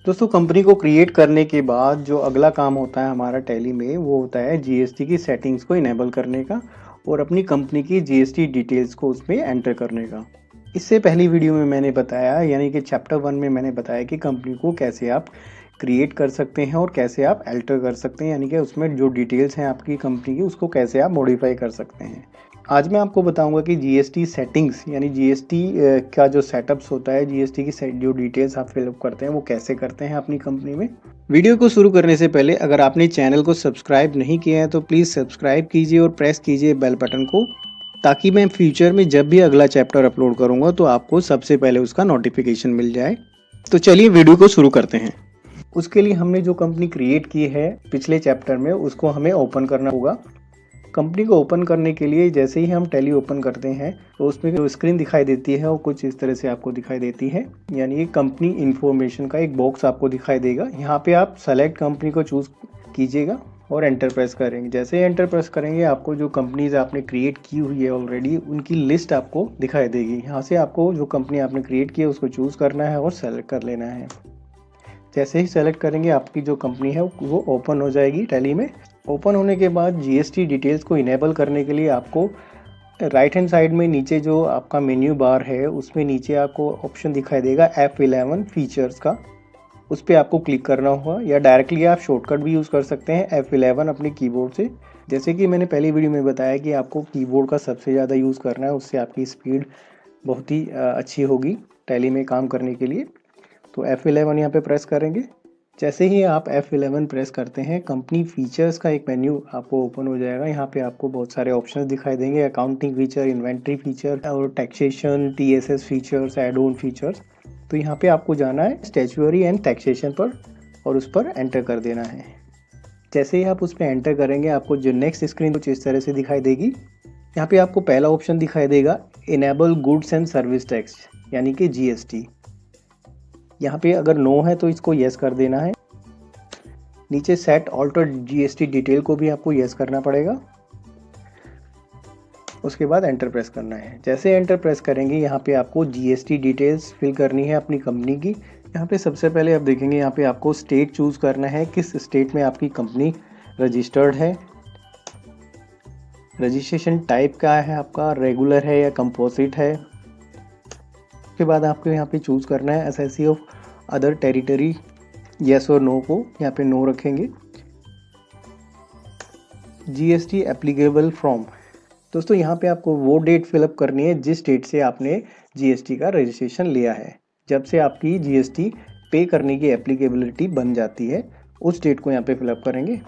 दोस्तों कंपनी को क्रिएट करने के बाद जो अगला काम होता है हमारा टैली में वो होता है जीएसटी की सेटिंग्स को इनेबल करने का और अपनी कंपनी की जीएसटी डिटेल्स को उसमें एंटर करने का। इससे पहली वीडियो में मैंने बताया यानी कि चैप्टर 1 में मैंने बताया कि कंपनी को कैसे आप क्रिएट कर सकते हैं और कैसे आप अल्टर कर सकते हैं, यानी कि उसमें जो डिटेल्स हैं आपकी कंपनी की उसको कैसे आप मॉडिफाई कर सकते हैं। आज मैं आपको बताऊंगा कि जीएसटी सेटिंग्स यानी जीएसटी का जो सेटअप्स होता है, जीएसटी की जो डिटेल्स आप फिलअप करते हैं वो कैसे करते हैं अपनी कंपनी में। वीडियो को शुरू करने से पहले अगर आपने चैनल को सब्सक्राइब नहीं किया है तो प्लीज़ सब्सक्राइब कीजिए और प्रेस कीजिए बेल बटन को, ताकि मैं फ्यूचर में जब भी अगला चैप्टर अपलोड करूँगा तो आपको सबसे पहले उसका नोटिफिकेशन मिल जाए। तो चलिए वीडियो को शुरू करते हैं। उसके लिए हमने जो कंपनी क्रिएट की है पिछले चैप्टर में उसको हमें ओपन करना होगा। कंपनी को ओपन करने के लिए जैसे ही हम टैली ओपन करते हैं तो उसमें जो स्क्रीन दिखाई देती है वो कुछ इस तरह से आपको दिखाई देती है, यानी कि कंपनी इन्फॉर्मेशन का एक बॉक्स आपको दिखाई देगा। यहाँ पे आप सेलेक्ट कंपनी को चूज़ कीजिएगा और एंटर प्रेस करेंगे। जैसे ही एंटर प्रेस करेंगे आपको जो कंपनीज आपने क्रिएट की हुई है ऑलरेडी उनकी लिस्ट आपको दिखाई देगी। यहाँ से आपको जो कंपनी आपने क्रिएट की है उसको चूज़ करना है और सेलेक्ट कर लेना है। जैसे ही सेलेक्ट करेंगे आपकी जो कंपनी है वो ओपन हो जाएगी टैली में। ओपन होने के बाद जीएसटी डिटेल्स को इनेबल करने के लिए आपको राइट हैंड साइड में नीचे जो आपका मेन्यू बार है उसमें नीचे आपको ऑप्शन दिखाई देगा F11 फीचर्स का, उस पर आपको क्लिक करना होगा या डायरेक्टली आप शॉर्टकट भी यूज़ कर सकते हैं F11 अपने कीबोर्ड से। जैसे कि मैंने पहली वीडियो में बताया कि आपको कीबोर्ड का सबसे ज़्यादा यूज़ करना है, उससे आपकी स्पीड बहुत ही अच्छी होगी टैली में काम करने के लिए। तो F11 यहाँ पे प्रेस करेंगे। जैसे ही आप F11 प्रेस करते हैं कंपनी फीचर्स का एक मेन्यू आपको ओपन हो जाएगा। यहाँ पे आपको बहुत सारे ऑप्शंस दिखाई देंगे, अकाउंटिंग फीचर, इन्वेंट्री फीचर और taxation, TSS features, add on features. तो यहाँ पे आपको जाना है स्टैट्यूटरी एंड टैक्सेशन पर और उस पर एंटर कर देना है। जैसे ही आप उस पर एंटर करेंगे आपको जो नेक्स्ट स्क्रीन कुछ इस तरह से दिखाई देगी। यहाँ पे आपको पहला ऑप्शन दिखाई देगा enable goods and service tax यानी कि GST। यहाँ पे अगर नो है तो इसको यस कर देना है। नीचे सेट ऑल्टर GST डिटेल को भी आपको यस करना पड़ेगा। उसके बाद एंटर प्रेस करना है। जैसे एंटर प्रेस करेंगे यहाँ पे आपको GST डिटेल्स फिल करनी है अपनी कंपनी की। यहाँ पे सबसे पहले आप देखेंगे यहाँ पे आपको स्टेट चूज़ करना है, किस स्टेट में आपकी कंपनी रजिस्टर्ड है। रजिस्ट्रेशन टाइप क्या है आपका, रेगुलर है या कंपोजिट है। उसके बाद आपको यहाँ पे चूज़ करना है SSC of other territory, yes और नो को यहाँ पे नो रखेंगे। GST एप्लीकेबल फ्रॉम, दोस्तों यहाँ पे आपको वो डेट फिलअप करनी है जिस डेट से आपने GST का रजिस्ट्रेशन लिया है। जब से आपकी GST पे करने की एप्लीकेबिलिटी बन जाती है उस डेट को यहाँ पे फिलअप करेंगे।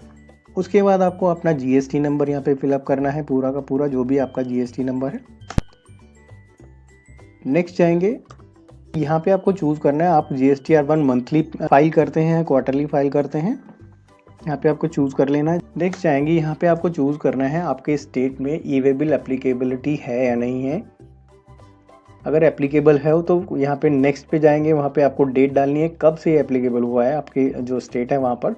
उसके बाद आपको अपना GST नंबर यहाँ पे फिलअप करना है, पूरा का पूरा जो भी आपका GST नंबर है। नेक्स्ट जाएंगे, यहाँ पे आपको चूज़ करना है आप GSTR1 मंथली फाइल करते हैं, क्वार्टरली फाइल करते हैं, यहाँ पे आपको चूज़ कर लेना है। नेक्स्ट जाएंगे, यहाँ पे आपको चूज़ करना है आपके स्टेट में ई-वे बिल एप्लीकेबिलिटी है या नहीं है। अगर एप्लीकेबल है तो यहाँ पे नेक्स्ट पे जाएंगे, वहाँ पे आपको डेट डालनी है कब से एप्लीकेबल हुआ है आपके जो स्टेट है वहाँ पर।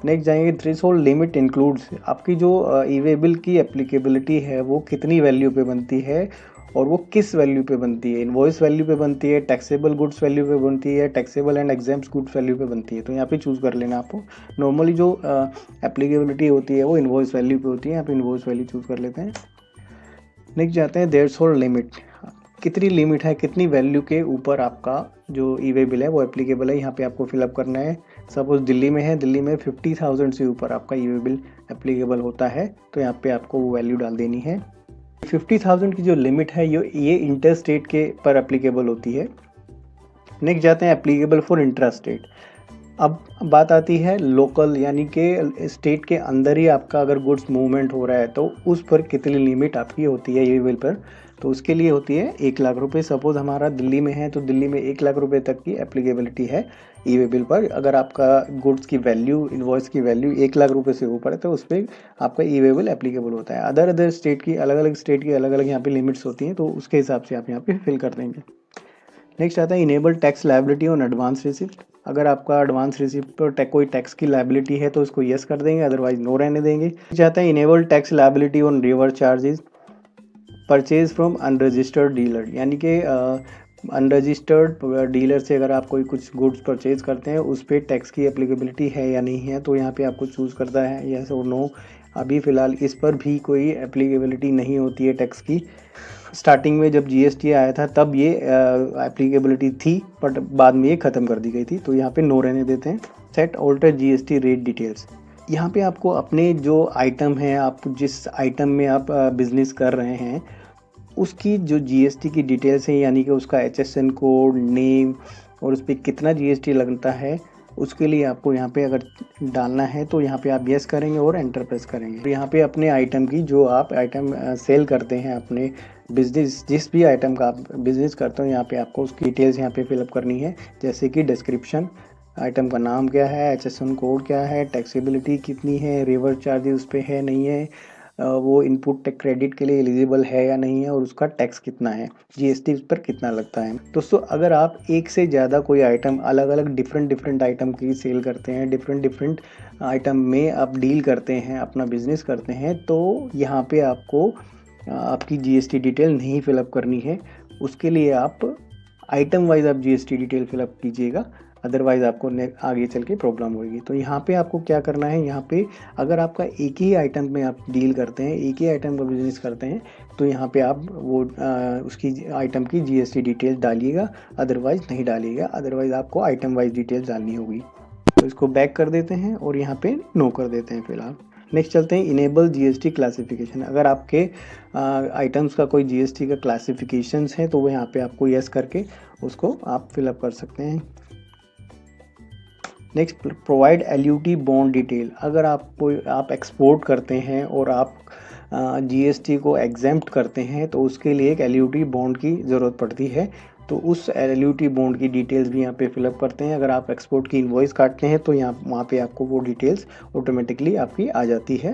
नेक्स्ट जाएंगे, थ्रेशोल्ड लिमिट इंक्लूड्स, आपकी जो ई-वे बिल की एप्लीकेबिलिटी है वो कितनी वैल्यू पे बनती है और वो किस वैल्यू पे बनती है, इनवॉइस वैल्यू पे बनती है, टैक्सेबल गुड्स वैल्यू पे बनती है, taxable and exempt goods value पे बनती है। तो यहाँ पे चूज़ कर लेना आपको। नॉर्मली जो एप्लीकेबिलिटी होती है वो इनवॉइस वैल्यू पे होती है, यहाँ पे इनवॉइस वैल्यू चूज़ कर लेते हैं। नेक्स्ट जाते हैं थ्रेशोल्ड लिमिट, कितनी लिमिट है, कितनी वैल्यू के ऊपर आपका जो ई-वे बिल है वो एप्लीकेबल है, यहाँ पे आपको फिलअप करना है। सपोज दिल्ली में है, दिल्ली में 50,000 से ऊपर आपका ई-वे बिल एप्लीकेबल होता है तो यहाँ पे आपको वो वैल्यू डाल देनी है। 50,000 की जो लिमिट है ये इंटर स्टेट के पर एप्लीकेबल होती है। नेक्स्ट जाते हैं एप्लीकेबल फॉर इंट्रा स्टेट। अब बात आती है लोकल, यानी कि स्टेट के अंदर ही आपका अगर गुड्स मूवमेंट हो रहा है तो उस पर कितनी लिमिट आपकी होती है ई-वे बिल पर, तो उसके लिए होती है 1 लाख रुपए। सपोज हमारा दिल्ली में है तो दिल्ली में 1 लाख रुपए तक की एप्लीकेबिलिटी है ई-वे बिल पर। अगर आपका गुड्स की वैल्यू, इनवॉइस की वैल्यू 1 लाख रुपए से ऊपर है तो उस पर आपका ई-वे बिल एप्लीकेबल होता है। अदर स्टेट की अलग अलग यहाँ पे लिमिट्स होती हैं तो उसके हिसाब से आप यहाँ पे फिल कर देंगे। नेक्स्ट आता है enable tax liability on advance receipt. अगर आपका एडवांस रिसिप्ट पर कोई टैक्स की लायबिलिटी है तो उसको यस कर देंगे, अदरवाइज नो रहने देंगे। चाहता है enable tax liability on reverse charges purchase from unregistered dealer, यानी कि अनरजिस्टर्ड डीलर से अगर आप कोई कुछ गुड्स परचेज करते हैं उस पर टैक्स की एप्लीकेबिलिटी है या नहीं है, तो यहाँ पे आपको चूज़ करता है यस और नो। अभी फ़िलहाल इस पर भी कोई एप्लीकेबिलिटी नहीं होती है टैक्स की। स्टार्टिंग में जब जीएसटी आया था तब ये एप्लीकेबिलिटी थी, बट बाद में ये ख़त्म कर दी गई थी, तो यहाँ पे नो रहने देते हैं। Set alter GST rate details. यहाँ पे आपको अपने जो आइटम है, आप जिस आइटम में आप बिज़नेस कर रहे हैं उसकी जो जीएसटी की डिटेल्स हैं, यानी कि उसका HSN कोड, नेम और उस पर कितना जीएसटी लगता है, उसके लिए आपको यहाँ पे अगर डालना है तो यहाँ पे आप यस करेंगे और एंटर प्रेस करेंगे। यहाँ पे अपने आइटम की, जो आप आइटम सेल करते हैं, अपने बिजनेस जिस भी आइटम का आप बिजनेस करते हो, यहाँ पे आपको उसकी डिटेल्स यहाँ पे फिलअप करनी है, जैसे कि डिस्क्रिप्शन, आइटम का नाम क्या है, HSN कोड क्या है, टैक्सेबिलिटी कितनी है, रिवर्स चार्जेस उस पर है नहीं है, वो इनपुट क्रेडिट के लिए एलिजिबल है या नहीं है, और उसका टैक्स कितना है, जीएसटी उस पर कितना लगता है। दोस्तों अगर आप एक से ज़्यादा कोई आइटम, अलग अलग डिफरेंट आइटम की सेल करते हैं, डिफरेंट आइटम में आप डील करते हैं, अपना बिजनेस करते हैं, तो यहाँ पे आपको आपकी जीएसटी डिटेल नहीं फिलअप करनी है। उसके लिए आप आइटम वाइज आप जीएसटी डिटेल फिलअप कीजिएगा, अदरवाइज़ आपको आगे चल के प्रॉब्लम होगी। तो यहाँ पे आपको क्या करना है, यहाँ पे अगर आपका एक ही आइटम में आप डील करते हैं, एक ही आइटम का बिजनेस करते हैं, तो यहाँ पे आप वो उसकी आइटम की जीएसटी डिटेल्स डालिएगा, अदरवाइज़ नहीं डालिएगा, अदरवाइज़ आपको आइटम वाइज डिटेल्स डालनी होगी। तो इसको बैक कर देते हैं और यहाँ पे नो कर देते हैं फिलहाल। नेक्स्ट चलते हैं इनेबल जीएसटी क्लासिफिकेशन। अगर आपके आइटम्स का कोई जीएसटी का क्लासिफिकेशंस है तो वो यहाँ पे आपको यस करके उसको आप फिलअप कर सकते हैं। Next, provide LUT bond detail. अगर आप एक्सपोर्ट करते हैं और आप जीएसटी को एग्जेम्प्ट करते हैं तो उसके लिए एक LUT बॉन्ड की ज़रूरत पड़ती है, तो उस LUT बॉन्ड की डिटेल्स भी यहाँ पे फिलअप करते हैं। अगर आप एक्सपोर्ट की इनवॉइस काटते हैं तो वहाँ पे आपको वो डिटेल्स ऑटोमेटिकली आपकी आ जाती है।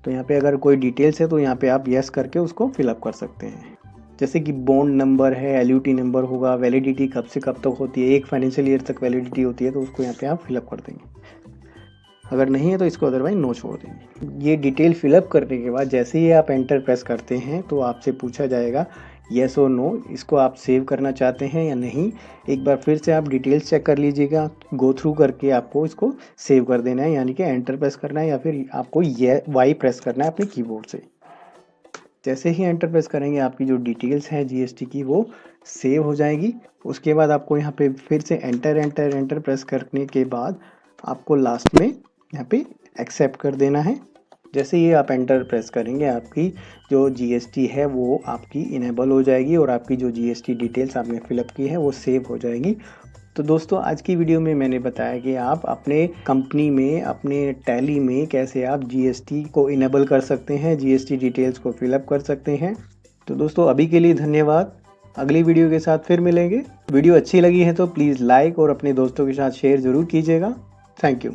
तो यहाँ पे अगर कोई डिटेल्स है तो यहाँ पे आप यस करके उसको फिलअप कर सकते हैं, जैसे कि बॉन्ड नंबर है, LUT नंबर होगा, वैलिडिटी कब से कब तक होती है, 1 फाइनेंशियल ईयर तक वैलिडिटी होती है, तो उसको यहाँ पे आप फिलअप कर देंगे। अगर नहीं है तो इसको अदरवाइज नो छोड़ देंगे। ये डिटेल फिलअप करने के बाद जैसे ही आप एंटर प्रेस करते हैं तो आपसे पूछा जाएगा येस और नो, इसको आप सेव करना चाहते हैं या नहीं। एक बार फिर से आप डिटेल्स चेक कर लीजिएगा, गो थ्रू करके आपको इसको सेव कर देना है, यानी कि एंटर प्रेस करना है या फिर आपको वाई प्रेस करना है अपने कीबोर्ड से। जैसे ही एंटर प्रेस करेंगे आपकी जो डिटेल्स हैं जीएसटी की वो सेव हो जाएगी। उसके बाद आपको यहाँ पे फिर से एंटर प्रेस करने के बाद आपको लास्ट में यहाँ पे एक्सेप्ट कर देना है। जैसे ही आप एंटर प्रेस करेंगे आपकी जो जीएसटी है वो आपकी इनेबल हो जाएगी और आपकी जो जीएसटी डिटेल्स आपने फिलअप की है वो सेव हो जाएगी। तो दोस्तों आज की वीडियो में मैंने बताया कि आप अपने कंपनी में, अपने टैली में कैसे आप जीएसटी को इनेबल कर सकते हैं, जीएसटी डिटेल्स को फिलअप कर सकते हैं। तो दोस्तों अभी के लिए धन्यवाद, अगली वीडियो के साथ फिर मिलेंगे। वीडियो अच्छी लगी है तो प्लीज़ लाइक और अपने दोस्तों के साथ शेयर ज़रूर कीजिएगा। Thank you.